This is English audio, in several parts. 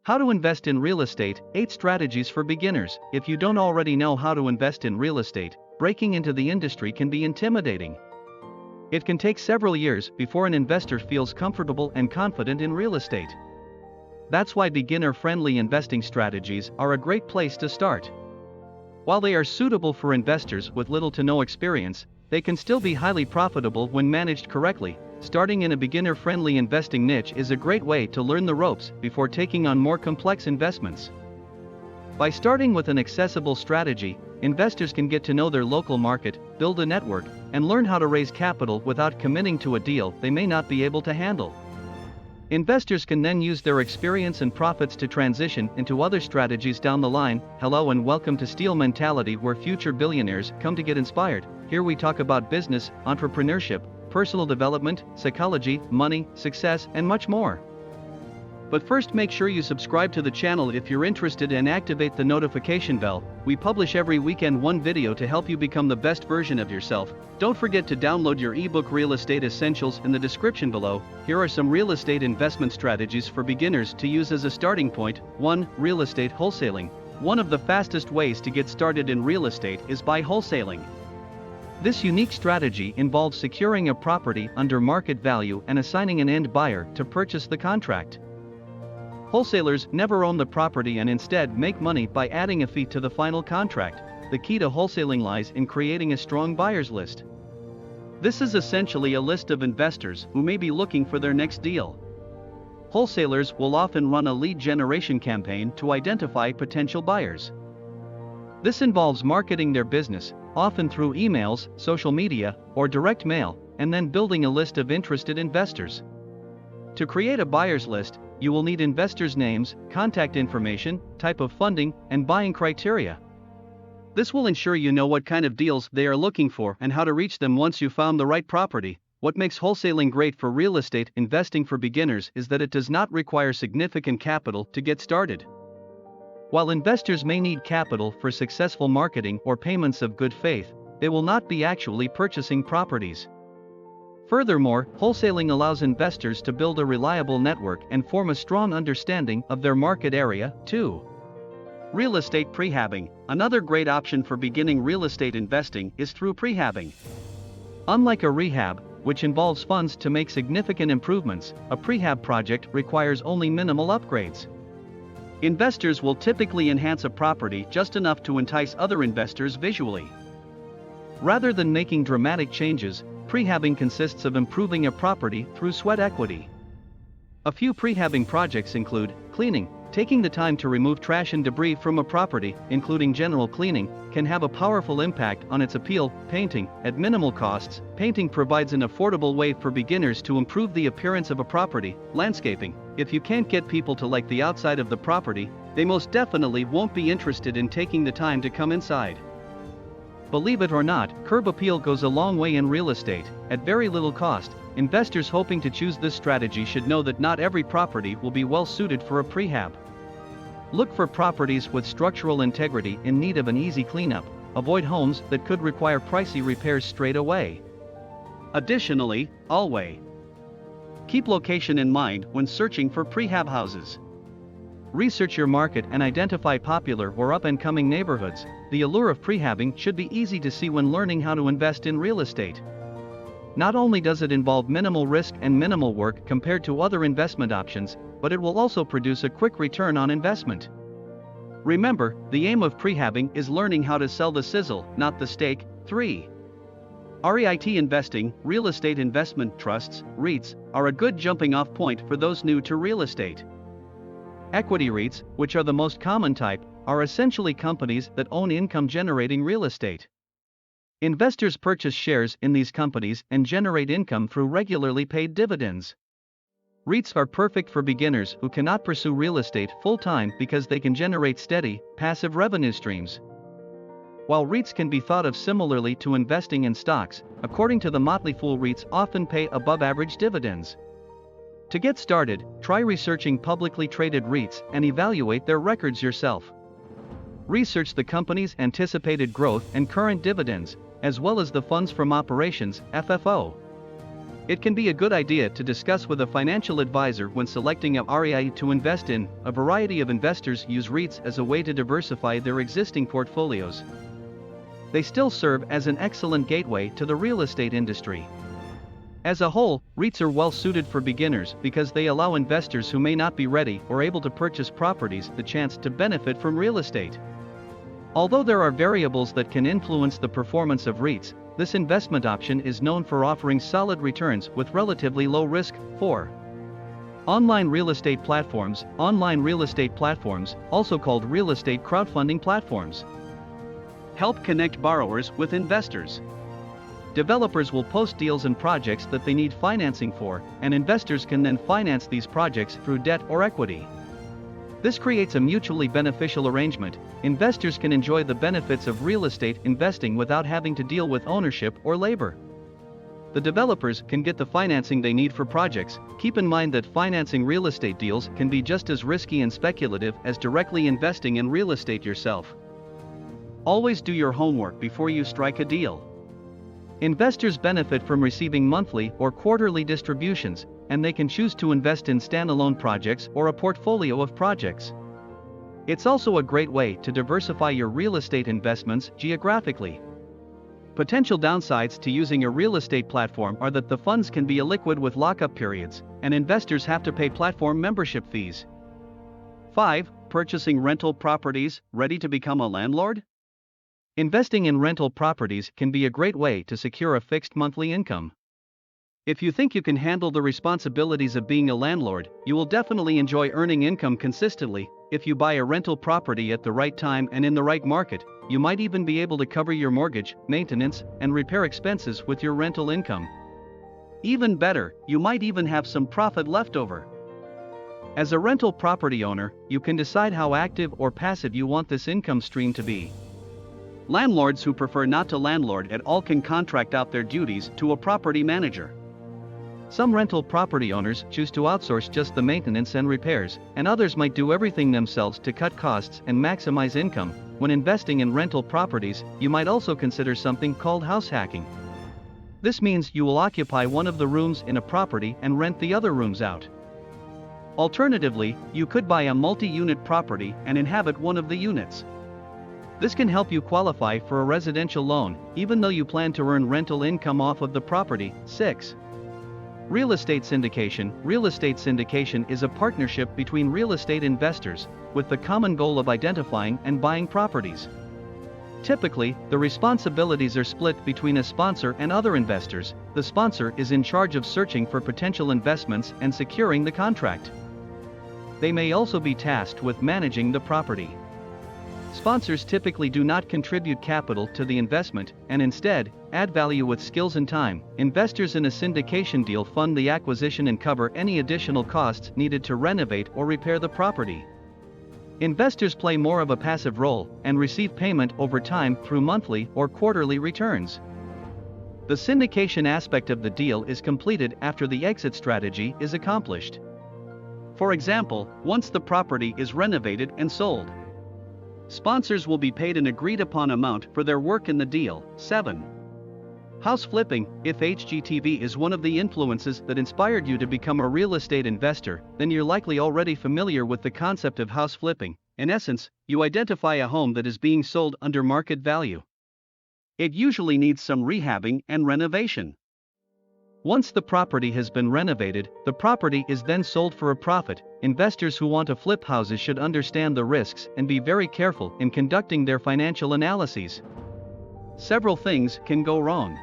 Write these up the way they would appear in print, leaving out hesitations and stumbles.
How to invest in real estate, 8 strategies for beginners. If you don't already know how to invest in real estate, breaking into the industry can be intimidating. It can take several years before an investor feels comfortable and confident in real estate. That's why beginner-friendly investing strategies are a great place to start. While they are suitable for investors with little to no experience, they can still be highly profitable when managed correctly. Starting in a beginner-friendly investing niche is a great way to learn the ropes before taking on more complex investments. By starting with an accessible strategy, investors can get to know their local market, build a network, and learn how to raise capital without committing to a deal they may not be able to handle. Investors can then use their experience and profits to transition into other strategies down the line. Hello and welcome to Steel Mentality, where future billionaires come to get inspired. Here we talk about business, entrepreneurship, personal development, psychology, money, success, and much more. But first, make sure you subscribe to the channel if you're interested and activate the notification bell. We publish every weekend one video to help you become the best version of yourself. Don't forget to download your ebook Real Estate Essentials in the description below. Here are some real estate investment strategies for beginners to use as a starting point. 1. Real estate wholesaling. One of the fastest ways to get started in real estate is by wholesaling. This unique strategy involves securing a property under market value and assigning an end buyer to purchase the contract. Wholesalers never own the property and instead make money by adding a fee to the final contract. The key to wholesaling lies in creating a strong buyers list. This is essentially a list of investors who may be looking for their next deal. Wholesalers will often run a lead generation campaign to identify potential buyers. This involves marketing their business, often through emails, social media, or direct mail, and then building a list of interested investors. To create a buyer's list, you will need investors' names, contact information, type of funding, and buying criteria. This will ensure you know what kind of deals they are looking for and how to reach them once you found the right property. What makes wholesaling great for real estate investing for beginners is that it does not require significant capital to get started. While investors may need capital for successful marketing or payments of good faith, they will not be actually purchasing properties. Furthermore, wholesaling allows investors to build a reliable network and form a strong understanding of their market area. 2. Real estate prehabbing. Another great option for beginning real estate investing is through prehabbing. Unlike a rehab, which involves funds to make significant improvements, a prehab project requires only minimal upgrades. Investors will typically enhance a property just enough to entice other investors visually. Rather than making dramatic changes, prehabbing consists of improving a property through sweat equity. A few prehabbing projects include cleaning. Taking the time to remove trash and debris from a property, including general cleaning, can have a powerful impact on its appeal. Painting. At minimal costs, painting provides an affordable way for beginners to improve the appearance of a property. Landscaping. If you can't get people to like the outside of the property, they most definitely won't be interested in taking the time to come inside. Believe it or not, curb appeal goes a long way in real estate. At very little cost, investors hoping to choose this strategy should know that not every property will be well suited for a prehab. Look for properties with structural integrity in need of an easy cleanup. Avoid homes that could require pricey repairs straight away. Additionally, always keep location in mind when searching for prehab houses. Research your market and identify popular or up-and-coming neighborhoods. The allure of prehabbing should be easy to see when learning how to invest in real estate. Not only does it involve minimal risk and minimal work compared to other investment options, but it will also produce a quick return on investment. Remember, the aim of prehabbing is learning how to sell the sizzle, not the steak. 3. REIT investing. Real estate investment trusts, REITs, are a good jumping-off point for those new to real estate. Equity REITs, which are the most common type, are essentially companies that own income-generating real estate. Investors purchase shares in these companies and generate income through regularly paid dividends. REITs are perfect for beginners who cannot pursue real estate full-time because they can generate steady, passive revenue streams. While REITs can be thought of similarly to investing in stocks, according to the Motley Fool, REITs often pay above-average dividends. To get started, try researching publicly traded REITs and evaluate their records yourself. Research the company's anticipated growth and current dividends, as well as the funds from operations (FFO). It can be a good idea to discuss with a financial advisor when selecting a REIT to invest in. A variety of investors use REITs as a way to diversify their existing portfolios. They still serve as an excellent gateway to the real estate industry. As a whole, REITs are well suited for beginners because they allow investors who may not be ready or able to purchase properties the chance to benefit from real estate. Although there are variables that can influence the performance of REITs, this investment option is known for offering solid returns with relatively low risk. 4. Online real estate platforms. Online real estate platforms, also called real estate crowdfunding platforms, help connect borrowers with investors. Developers will post deals and projects that they need financing for, and investors can then finance these projects through debt or equity. This creates a mutually beneficial arrangement. Investors can enjoy the benefits of real estate investing without having to deal with ownership or labor. The developers can get the financing they need for projects. Keep in mind that financing real estate deals can be just as risky and speculative as directly investing in real estate yourself. Always do your homework before you strike a deal. Investors benefit from receiving monthly or quarterly distributions, and they can choose to invest in standalone projects or a portfolio of projects. It's also a great way to diversify your real estate investments geographically. Potential downsides to using a real estate platform are that the funds can be illiquid with lockup periods, and investors have to pay platform membership fees. 5. Purchasing rental properties. Ready to become a landlord? Investing in rental properties can be a great way to secure a fixed monthly income. If you think you can handle the responsibilities of being a landlord, you will definitely enjoy earning income consistently. If you buy a rental property at the right time and in the right market, you might even be able to cover your mortgage, maintenance, and repair expenses with your rental income. Even better, you might even have some profit left over. As a rental property owner, you can decide how active or passive you want this income stream to be. Landlords who prefer not to landlord at all can contract out their duties to a property manager. Some rental property owners choose to outsource just the maintenance and repairs, and others might do everything themselves to cut costs and maximize income. When investing in rental properties, you might also consider something called house hacking. This means you will occupy one of the rooms in a property and rent the other rooms out. Alternatively, you could buy a multi-unit property and inhabit one of the units. This can help you qualify for a residential loan, even though you plan to earn rental income off of the property. 6. Real estate syndication. Real estate syndication is a partnership between real estate investors, with the common goal of identifying and buying properties. Typically, the responsibilities are split between a sponsor and other investors. The sponsor is in charge of searching for potential investments and securing the contract. They may also be tasked with managing the property. Sponsors typically do not contribute capital to the investment, and instead, add value with skills and time. Investors in a syndication deal fund the acquisition and cover any additional costs needed to renovate or repair the property. Investors play more of a passive role and receive payment over time through monthly or quarterly returns. The syndication aspect of the deal is completed after the exit strategy is accomplished. For example, once the property is renovated and sold, sponsors will be paid an agreed-upon amount for their work in the deal. 7. House flipping. If HGTV is one of the influences that inspired you to become a real estate investor, then you're likely already familiar with the concept of house flipping. In essence, you identify a home that is being sold under market value. It usually needs some rehabbing and renovation. Once the property has been renovated, the property is then sold for a profit. Investors who want to flip houses should understand the risks and be very careful in conducting their financial analyses. Several things can go wrong.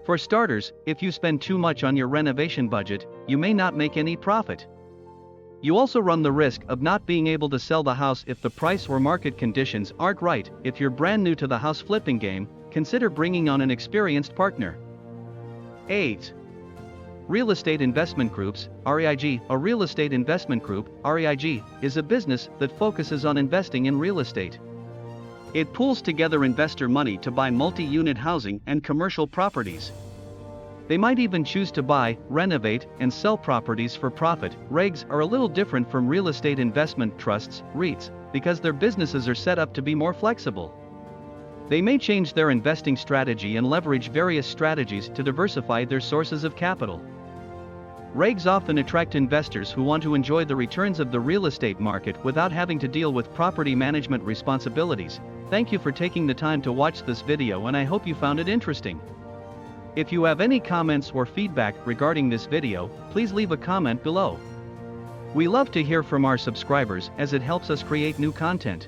For starters, if you spend too much on your renovation budget, you may not make any profit. You also run the risk of not being able to sell the house if the price or market conditions aren't right. If you're brand new to the house flipping game, consider bringing on an experienced partner. 8. Real Estate Investment Groups, REIG. A real estate investment group, REIG, is a business that focuses on investing in real estate. It pools together investor money to buy multi-unit housing and commercial properties. They might even choose to buy, renovate, and sell properties for profit. REIGs are a little different from real estate investment trusts, REITs, because their businesses are set up to be more flexible. They may change their investing strategy and leverage various strategies to diversify their sources of capital. Regs often attract investors who want to enjoy the returns of the real estate market without having to deal with property management responsibilities. Thank you for taking the time to watch this video, and I hope you found it interesting. If you have any comments or feedback regarding this video, please leave a comment below. We love to hear from our subscribers as it helps us create new content.